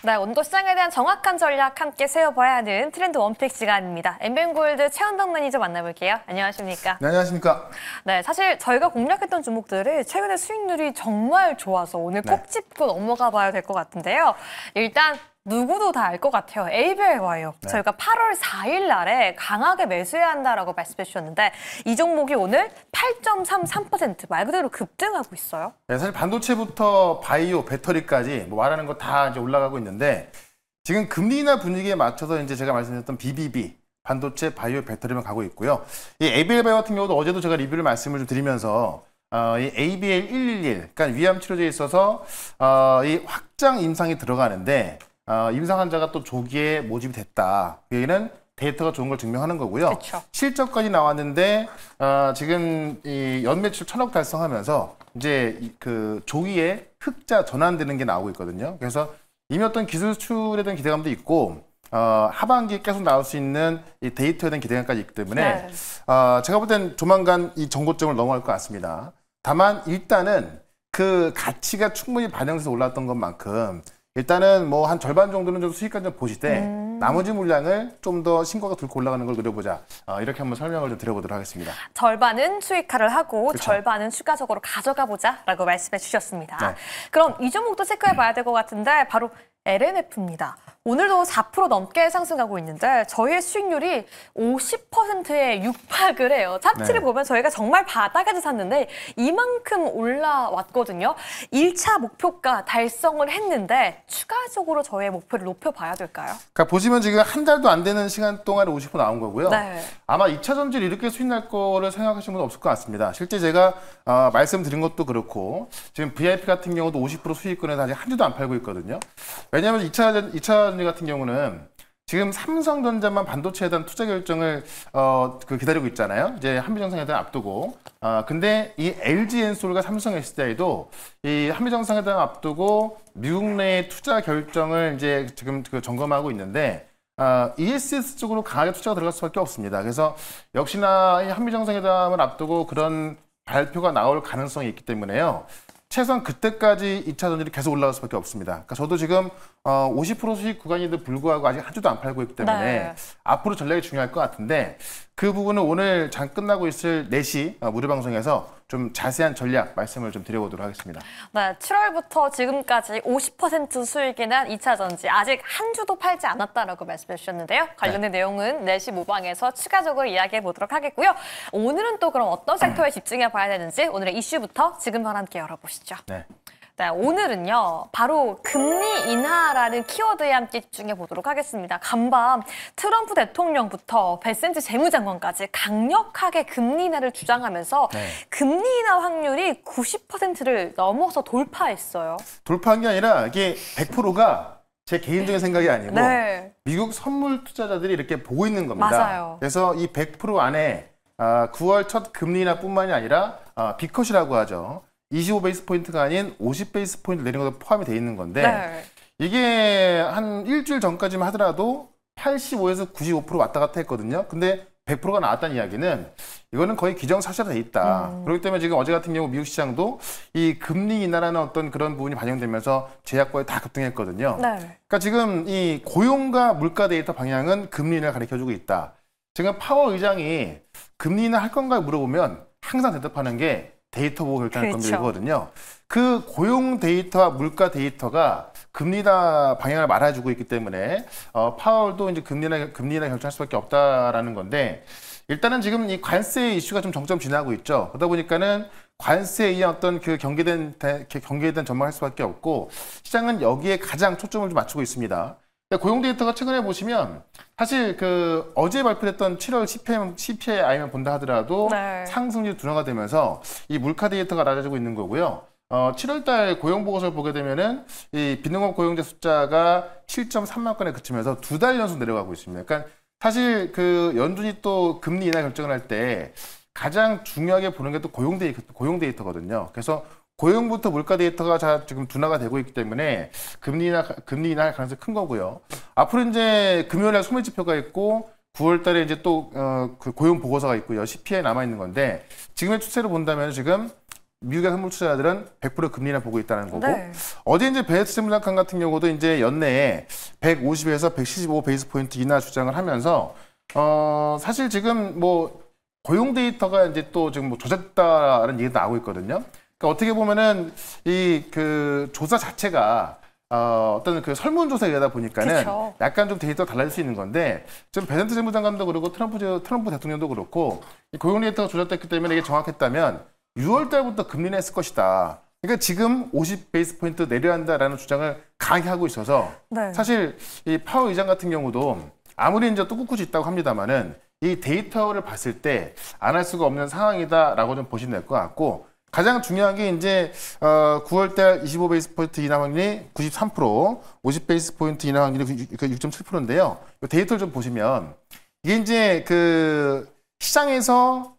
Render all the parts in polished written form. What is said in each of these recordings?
네, 온도 시장에 대한 정확한 전략 함께 세워봐야 하는 트렌드 원픽 시간입니다. 엠벤골드 최원덕 매니저 만나볼게요. 안녕하십니까? 네, 안녕하십니까? 네, 사실 저희가 공략했던 종목들이 최근에 수익률이 정말 좋아서 오늘 꼭 짚고 넘어가 봐야 될 것 같은데요. 일단 누구도 다 알 것 같아요. ABL와요. 네. 저희가 8월 4일 날에 강하게 매수해야 한다라고 말씀해 주셨는데 이 종목이 오늘 8.33% 말 그대로 급등하고 있어요. 네, 사실 반도체부터 바이오, 배터리까지 뭐 말하는 거 다 이제 올라가고 있는데 지금 금리 인하 분위기에 맞춰서 이제 제가 말씀드렸던 BBB, 반도체, 바이오, 배터리만 가고 있고요. 이 ABL 바이오 같은 경우도 어제도 제가 리뷰를 말씀을 좀 드리면서 이 ABL 111, 그러니까 위암 치료제에 있어서 이 확장 임상이 들어가는데 임상 환자가 또 조기에 모집이 됐다. 여기는 데이터가 좋은 걸 증명하는 거고요. 그쵸. 실적까지 나왔는데 지금 이 연매출 1,000억 달성하면서 이제 그 조기에 흑자 전환되는 게 나오고 있거든요. 그래서 이미 어떤 기술 수출에 대한 기대감도 있고 하반기에 계속 나올 수 있는 이 데이터에 대한 기대감까지 있기 때문에 제가 볼 땐 조만간 이 정고점을 넘어갈 것 같습니다. 다만 일단은 그 가치가 충분히 반영돼서 올랐던 것만큼 일단은 뭐 한 절반 정도는 좀 수익까지 좀 보시되 나머지 물량을 좀 더 신고가 들고 올라가는 걸 노려보자. 이렇게 한번 설명을 좀 드려보도록 하겠습니다. 절반은 수익화를 하고 그렇죠. 절반은 추가적으로 가져가 보자라고 말씀해 주셨습니다. 네. 그럼 이 종목도 체크해 봐야 될 것 같은데 바로 LMF입니다. 오늘도 4% 넘게 상승하고 있는데 저희의 수익률이 50%에 육박을 해요. 차트를 네. 보면 저희가 정말 바닥에서 샀는데 이만큼 올라왔거든요. 1차 목표가 달성을 했는데 추가적으로 저희의 목표를 높여봐야 될까요? 그러니까 보시면 지금 한 달도 안 되는 시간 동안에 50% 나온 거고요. 네. 아마 2차 전지를 이렇게 수익 날 거를 생각하시는 분은 없을 것 같습니다. 실제 제가 말씀드린 것도 그렇고 지금 VIP 같은 경우도 50% 수익권에서 아직 한 주도 안 팔고 있거든요. 왜냐하면 2차 전지 같은 경우는 지금 삼성전자만 반도체에 대한 투자 결정을 기다리고 있잖아요. 이제 한미정상회담 앞두고. 근데 이 LG엔솔과 삼성 SDI도 이 한미정상회담 앞두고 미국 내 투자 결정을 이제 지금 점검하고 있는데 ESS 쪽으로 강하게 투자가 들어갈 수밖에 없습니다. 그래서 역시나 이 한미정상회담을 앞두고 그런 발표가 나올 가능성이 있기 때문에요. 최소한 그때까지 2차 전지를 계속 올라갈 수밖에 없습니다. 그러니까 저도 지금 50% 수익 구간인데도 불구하고 아직 한 주도 안 팔고 있기 때문에 네. 앞으로 전략이 중요할 것 같은데 그 부분은 오늘 장 끝나고 있을 4시 무료 방송에서 좀 자세한 전략 말씀을 좀 드려보도록 하겠습니다. 네, 7월부터 지금까지 50% 수익이 난 2차 전지 아직 한 주도 팔지 않았다라고 말씀해 주셨는데요. 관련된 내용은 4시 모방에서 추가적으로 이야기해 보도록 하겠고요. 오늘은 또 그럼 어떤 섹터에 집중해 봐야 되는지 오늘의 이슈부터 지금 바로 함께 열어보시죠. 네. 네, 오늘은요. 바로 금리 인하라는 키워드에 함께 집중해 보도록 하겠습니다. 간밤 트럼프 대통령부터 베센트 재무장관까지 강력하게 금리 인하를 주장하면서 금리 인하 확률이 90%를 넘어서 돌파했어요. 돌파한 게 아니라 이게 100%가 제 개인적인 생각이 아니고 네. 미국 선물 투자자들이 이렇게 보고 있는 겁니다. 맞아요. 그래서 이 100% 안에 9월 첫 금리 인하뿐만이 아니라 B컷이라고 하죠. 25베이스 포인트가 아닌 50베이스 포인트 내린 것도 포함이 돼 있는 건데 네. 이게 한 일주일 전까지만 하더라도 85에서 95% 왔다 갔다 했거든요. 근데 100%가 나왔다는 이야기는 이거는 거의 기정사실화 돼 있다. 그렇기 때문에 지금 어제 같은 경우 미국 시장도 이 금리 인하라는 어떤 그런 부분이 반영되면서 제약바에 다 급등했거든요. 네. 그러니까 지금 이 고용과 물가 데이터 방향은 금리 인하를 가르쳐주고 있다. 지금 파월 의장이 금리 인하 할 건가 물어보면 항상 대답하는 게 데이터 보고 결정할 겁니다 이거거든요. 그 고용 데이터와 물가 데이터가 금리 인하 방향을 말해주고 있기 때문에 파월도 이제 금리 인하 결정할 수밖에 없다라는 건데 일단은 지금 이 관세 이슈가 좀 정점 지나고 있죠. 그러다 보니까는 관세에 의한 어떤 그 경계에 대한 전망할 수밖에 없고 시장은 여기에 가장 초점을 좀 맞추고 있습니다. 고용 데이터가 최근에 보시면 사실 그 어제 발표됐던 7월 CPI만 본다 하더라도 상승률 둔화가 되면서 이 물가 데이터가 낮아지고 있는 거고요. 7월달 고용 보고서를 보게 되면은 이 비농업 고용자 숫자가 7.3만 건에 그치면서 2달 연속 내려가고 있습니다. 그러니까 사실 그 연준이 또 금리 인하 결정을 할 때 가장 중요하게 보는 게 또 고용 데이터거든요. 그래서 고용부터 물가 데이터가 지금 둔화가 되고 있기 때문에 금리 인하 할 가능성이 큰 거고요. 앞으로 이제 금요일에 소매 지표가 있고 9월 달에 이제 또 그 고용 보고서가 있고요. CPI 남아 있는 건데 지금의 추세로 본다면 지금 미국의 선물 투자자들은 100% 금리나 보고 있다는 거고 네. 어제 이제 베네트 재무장관 같은 경우도 이제 연내에 150에서 175 베이스 포인트 인하 주장을 하면서 사실 지금 뭐 고용 데이터가 이제 또 지금 뭐 조작됐다라는 얘기도 나오고 있거든요. 그러니까 어떻게 보면은 이 그 조사 자체가 어떤 그 설문조사에 의하다 보니까는 그쵸. 약간 좀 데이터가 달라질 수 있는 건데 지금 베네트 재무장관도 그렇고 트럼프 대통령도 그렇고 이 고용 데이터가 조작됐기 때문에 이게 정확했다면 6월 달부터 금리는 했을 것이다. 그러니까 지금 50 베이스 포인트 내려야 한다라는 주장을 강하게 하고 있어서 네. 사실 이 파월 의장 같은 경우도 아무리 이제 또 꿋꿋이 있다고 합니다만은 이 데이터를 봤을 때 안 할 수가 없는 상황이다라고 좀 보시면 될 것 같고 가장 중요한 게 이제 9월달 25 베이스 포인트 인하 확률이 93%, 50 베이스 포인트 인하 확률이 6.7%인데요. 이 데이터를 좀 보시면 이게 이제 그 시장에서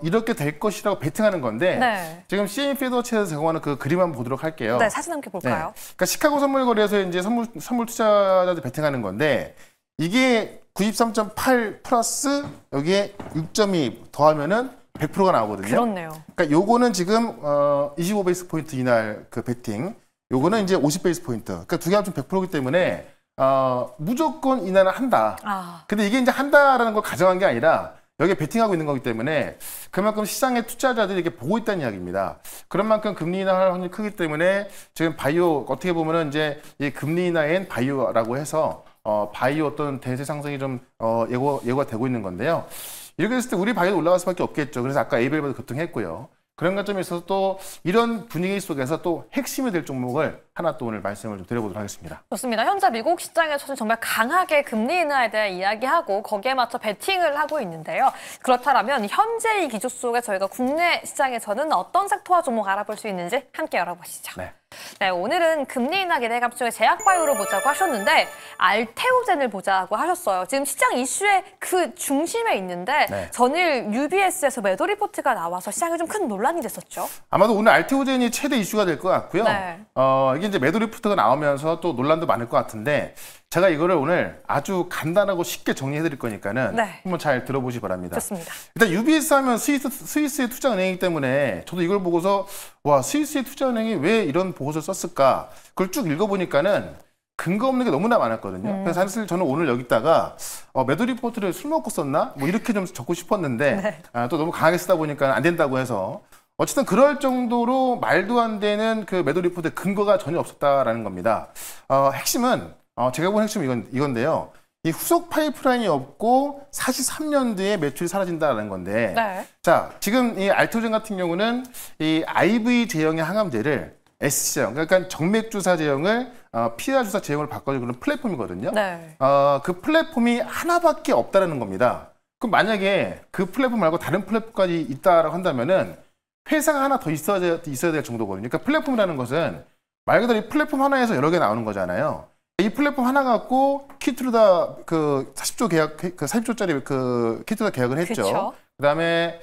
이렇게 될 것이라고 베팅하는 건데 네. 지금 CME 피더체에서 제공하는 그 그림 한번 보도록 할게요. 네, 사진 함께 볼까요? 네. 그러니까 시카고 선물 거래에서 이제 선물 투자자들 베팅하는 건데 이게 93.8 플러스 여기에 6.2 더하면은 100%가 나오거든요. 그렇네요. 그러니까 요거는 지금 25 베이스 포인트 이날 그 베팅, 요거는 이제 50 베이스 포인트. 그러니까 두 개 합치면 100%이기 때문에 무조건 인하는 한다. 근데 이게 이제 한다라는 걸 가정한 게 아니라 여기에 베팅하고 있는 거기 때문에 그만큼 시장의 투자자들이 이렇게 보고 있다는 이야기입니다. 그런 만큼 금리 인하할 확률이 크기 때문에 지금 바이오 어떻게 보면은 이제 이 금리 인하엔 바이오라고 해서 바이오 어떤 대세 상승이 좀 예고가 되고 있는 건데요. 이렇게 됐을 때 우리 바이오 올라갈 수밖에 없겠죠. 그래서 아까 에이벨도 급등했고요. 그런 관점에 있어서 또 이런 분위기 속에서 또 핵심이 될 종목을 하나 또 오늘 말씀을 좀 드려보도록 하겠습니다. 좋습니다. 현재 미국 시장에서는 정말 강하게 금리 인하에 대해 이야기하고 거기에 맞춰 베팅을 하고 있는데요. 그렇다면 현재 이 기조 속에 저희가 국내 시장에서는 어떤 섹터와 종목 알아볼 수 있는지 함께 열어보시죠. 네. 네, 오늘은 금리 인하 기대감 중에 제약바이오를 보자고 하셨는데 알테오젠을 보자고 하셨어요. 지금 시장 이슈의 그 중심에 있는데 네. 전일 UBS에서 매도 리포트가 나와서 시장에 좀 큰 논란이 됐었죠. 아마도 오늘 알테오젠이 최대 이슈가 될 것 같고요. 네. 이게 이제 매도 리포트가 나오면서 또 논란도 많을 것 같은데 제가 이거를 오늘 아주 간단하고 쉽게 정리해드릴 거니까는 네. 한번 잘 들어보시기 바랍니다. 좋습니다. 일단 UBS 하면 스위스의 투자은행이기 때문에 저도 이걸 보고서 와 스위스의 투자은행이 왜 이런 보고서를 썼을까 그걸 쭉 읽어보니까는 근거 없는 게 너무나 많았거든요. 그래서 사실 저는 오늘 여기다가 매도 리포트를 술 먹고 썼나? 뭐 이렇게 좀 적고 싶었는데 네. 또 너무 강하게 쓰다 보니까 안 된다고 해서 어쨌든 그럴 정도로 말도 안 되는 그 매도 리포트에 근거가 전혀 없었다라는 겁니다. 핵심은 제가 본 핵심은 이건데요. 이 후속 파이프라인이 없고 43년도에 매출이 사라진다라는 건데 네. 자 지금 이 알테오젠 같은 경우는 이 IV 제형의 항암제를 S 제형 그러니까 정맥주사 제형을 피하 주사 제형으로 바꿔주는 그런 플랫폼이거든요. 네. 그 플랫폼이 하나밖에 없다라는 겁니다. 그럼 만약에 그 플랫폼 말고 다른 플랫폼까지 있다라고 한다면은 회사가 하나 더 있어야 될 정도거든요. 그러니까 플랫폼이라는 것은 말 그대로 이 플랫폼 하나에서 여러 개 나오는 거잖아요. 이 플랫폼 하나 갖고 키트루다 그 40조 계약, 그 40조짜리 그 키트루다 계약을 했죠. 그쵸. 그다음에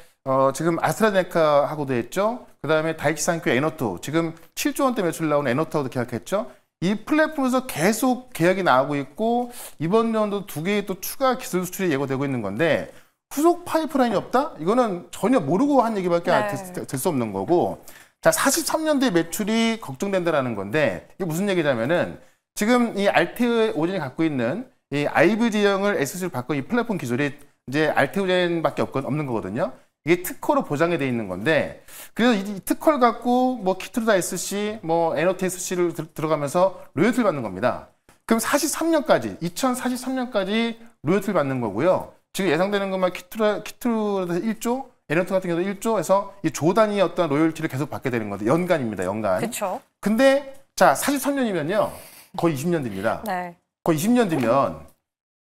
지금 아스트라제네카하고도 했죠. 그다음에 다이치산큐 에너투 지금 7조 원대 매출 나오는 에너투하고도 계약했죠. 이 플랫폼에서 계속 계약이 나오고 있고 이번 연도 2개의 또 추가 기술 수출이 예고되고 있는 건데 후속 파이프라인이 없다? 이거는 전혀 모르고 한 얘기밖에 네. 될 수 없는 거고 자 43년도에 매출이 걱정된다라는 건데 이게 무슨 얘기냐면은 지금 이 알테오젠이 갖고 있는 이 IV 제형을 SS로 바꾼 이 플랫폼 기술이 이제 알테오젠밖에 없는 거거든요. 이게 특허로 보장이 돼 있는 건데 그래서 이 특허를 갖고 뭐 키트루다 SC, 뭐 에너트 SC를 들어가면서 로열티를 받는 겁니다. 그럼 2043년까지 로열티를 받는 거고요. 지금 예상되는 것만 키트루다 1조, 에너트 같은 경우도 1조에서 이 조 단위의 어떤 로열티를 계속 받게 되는 건데 연간입니다. 연간. 그렇죠. 근데 자 43년이면요 거의 20년 뒤입니다. 네. 거의 20년 뒤면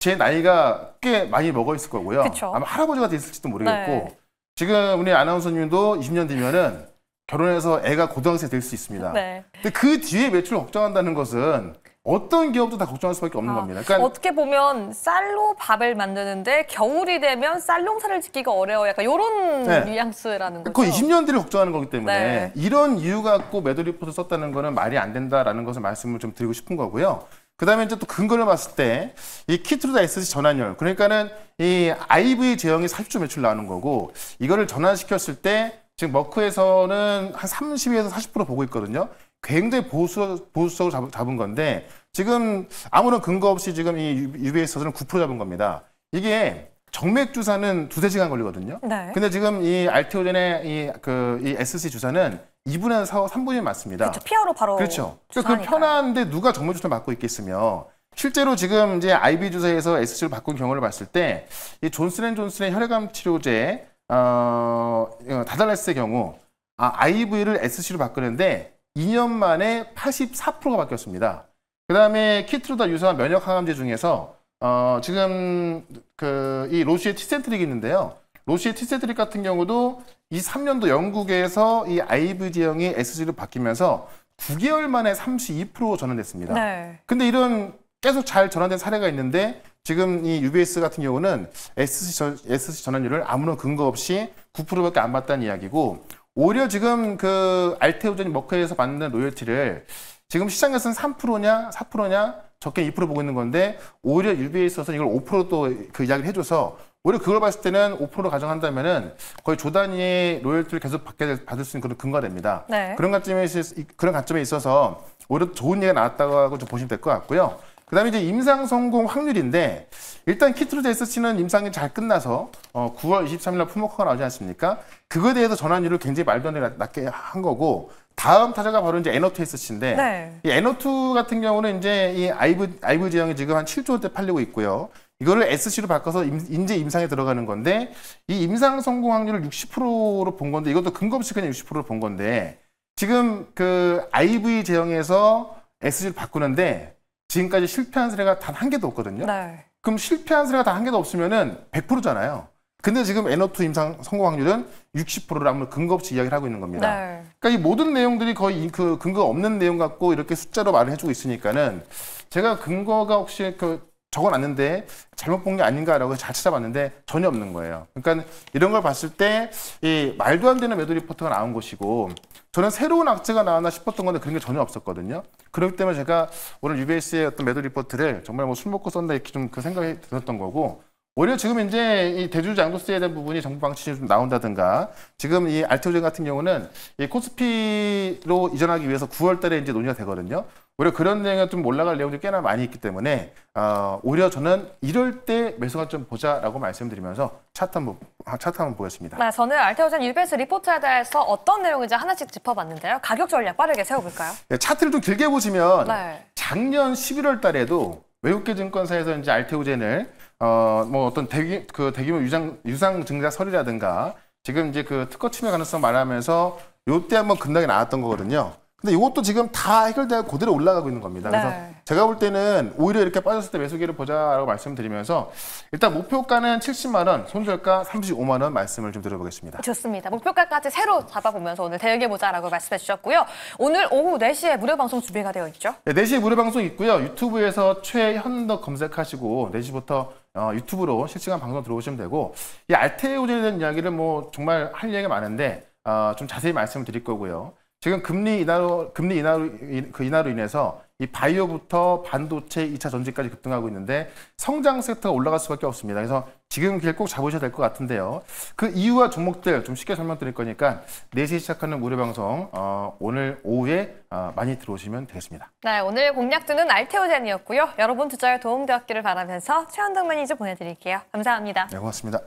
제 나이가 꽤 많이 먹어 있을 거고요. 그쵸. 아마 할아버지가 됐을지도 모르겠고 네. 지금 우리 아나운서님도 20년 뒤면은 결혼해서 애가 고등학생 될 수 있습니다. 네. 근데 그 뒤에 매출을 걱정한다는 것은 어떤 기업도 다 걱정할 수밖에 없는 겁니다. 그러니까 어떻게 보면 쌀로 밥을 만드는데 겨울이 되면 쌀 농사를 짓기가 어려워. 약간 이런 네. 뉘앙스라는 거죠. 거의 20년 뒤를 걱정하는 거기 때문에 네. 이런 이유 갖고 매도 리포트 썼다는 거는 말이 안 된다라는 것을 말씀을 좀 드리고 싶은 거고요. 그다음에 이제 또 근거를 봤을 때 이 키트루다 SC 전환율 그러니까는 이 IV 제형이 40조 매출 나오는 거고 이거를 전환시켰을 때 지금 머크에서는 한 30에서 40% 보고 있거든요. 굉장히 보수적으로 잡은 건데 지금 아무런 근거 없이 지금 이 UBS는 9% 잡은 겁니다. 이게 정맥 주사는 2~3시간 걸리거든요. 네. 근데 지금 이 알테오젠의 이 SC 주사는 2분에서 3분이 맞습니다. 그렇죠. 피하로 바로. 그렇죠. 그 편한데 누가 정맥 주사 맞고 있겠으며 실제로 지금 이제 IV 주사에서 SC를 바꾼 경우를 봤을 때 이 존슨앤존슨의 혈액암 치료제 다달레스의 경우 IV를 SC로 바꾸는데 2년 만에 84%가 바뀌었습니다. 그다음에 키트로다 유사한 면역 항암제 중에서 지금 이 로시의 티센트릭이 있는데요. 로시의 티센트릭 같은 경우도 23년도 영국에서 이 IV 제형이 SC로 바뀌면서 9개월 만에 32% 전환됐습니다. 네. 근데 이런 계속 잘 전환된 사례가 있는데 지금 이 UBS 같은 경우는 SC 전환율을 아무런 근거 없이 9%밖에 안 받다는 이야기고 오히려 지금 그 알테오젠 머크에서 받는 로열티를 지금 시장에서는 3%냐 4%냐 적게 2% 보고 있는 건데 오히려 UBS에서는 이걸 5%또 그 이야기를 해줘서 오히려 그걸 봤을 때는 5% 가정한다면은 거의 조 단위의 로열티를 계속 받을 수 있는 그런 근거가 됩니다. 네. 그런 관점에 있어서 오히려 좋은 얘기가 나왔다고 좀 보시면 될 것 같고요. 그다음에 이제 임상 성공 확률인데 일단 키트로제 SC는 임상이 잘 끝나서 9월 23일 날 풀모커가 나오지 않습니까? 그거에 대해서 전환율을 굉장히 말도 안 되게 낮게 한 거고 다음 타자가 바로 이제 N02 SC인데 네. 이 N02 같은 경우는 이제 이 IV 제형이 지금 한 7조 원대 팔리고 있고요. 이거를 SC로 바꿔서 인제 임상에 들어가는 건데 이 임상 성공 확률을 60%로 본 건데 이것도 근거 없이 그냥 60%로 본 건데 지금 그 IV 제형에서 SC로 바꾸는데 지금까지 실패한 사례가 단 한 개도 없거든요. 네. 그럼 실패한 사례가 단 한 개도 없으면은 100%잖아요. 근데 지금 N02 임상 성공 확률은 60%를 아무런 근거 없이 이야기를 하고 있는 겁니다. 네. 그러니까 이 모든 내용들이 거의 그 근거 없는 내용 갖고 이렇게 숫자로 말을 해주고 있으니까는 제가 근거가 혹시 적어놨는데 잘못 본 게 아닌가라고 잘 찾아봤는데 전혀 없는 거예요. 그러니까 이런 걸 봤을 때 이 말도 안 되는 매도 리포트가 나온 것이고 저는 새로운 악재가 나왔나 싶었던 건데 그런 게 전혀 없었거든요. 그렇기 때문에 제가 오늘 UBS의 어떤 매도 리포트를 정말 뭐 술 먹고 썼나 이렇게 좀 그 생각이 들었던 거고 오히려 지금 이제 이 대주주 양도세에 대한 부분이 정부 방침이 좀 나온다든가 지금 이 알테오젠 같은 경우는 이 코스피로 이전하기 위해서 9월 달에 이제 논의가 되거든요. 오히려 그런 내용이 좀 올라갈 내용들이 꽤나 많이 있기 때문에 오히려 저는 이럴 때 매수가 좀 보자라고 말씀드리면서 차트 한번 보겠습니다. 네, 저는 알테오젠 UBS 리포트에 대해서 어떤 내용인지 하나씩 짚어봤는데요. 가격 전략 빠르게 세워볼까요? 네, 차트를 좀 길게 보시면 네. 작년 11월 달에도 외국계 증권사에서 이제 알테오젠을 뭐 어떤 대규모 유상 증자 설이라든가 지금 이제 그 특허 침해 가능성 말하면서 요때 한번 급락이 나왔던 거거든요. 근데 이것도 지금 다 해결되고 그대로 올라가고 있는 겁니다. 네. 그래서 제가 볼 때는 오히려 이렇게 빠졌을 때 매수기를 보자라고 말씀드리면서 일단 목표가는 70만 원, 손절가 35만 원 말씀을 좀 드려보겠습니다. 좋습니다. 목표가까지 새로 잡아보면서 오늘 대응해보자라고 말씀해 주셨고요. 오늘 오후 4시에 무료 방송 준비가 되어 있죠? 네, 4시에 무료 방송 있고요. 유튜브에서 최현덕 검색하시고 4시부터 유튜브로 실시간 방송 들어오시면 되고 이 알테오젠에 대한 이야기를 뭐 정말 할 얘기가 많은데 좀 자세히 말씀을 드릴 거고요. 지금 금리 인하로 인해서 이 바이오부터 반도체, 2차 전지까지 급등하고 있는데 성장 섹터가 올라갈 수밖에 없습니다. 그래서 지금 길 꼭 잡으셔야 될 것 같은데요. 그 이유와 종목들 좀 쉽게 설명드릴 거니까 4시에 시작하는 무료 방송 오늘 오후에 많이 들어오시면 되겠습니다. 네, 오늘 공략주는 알테오젠이었고요. 여러분 투자에 도움되었기를 바라면서 최현덕 매니저 보내드릴게요. 감사합니다. 네, 고맙습니다.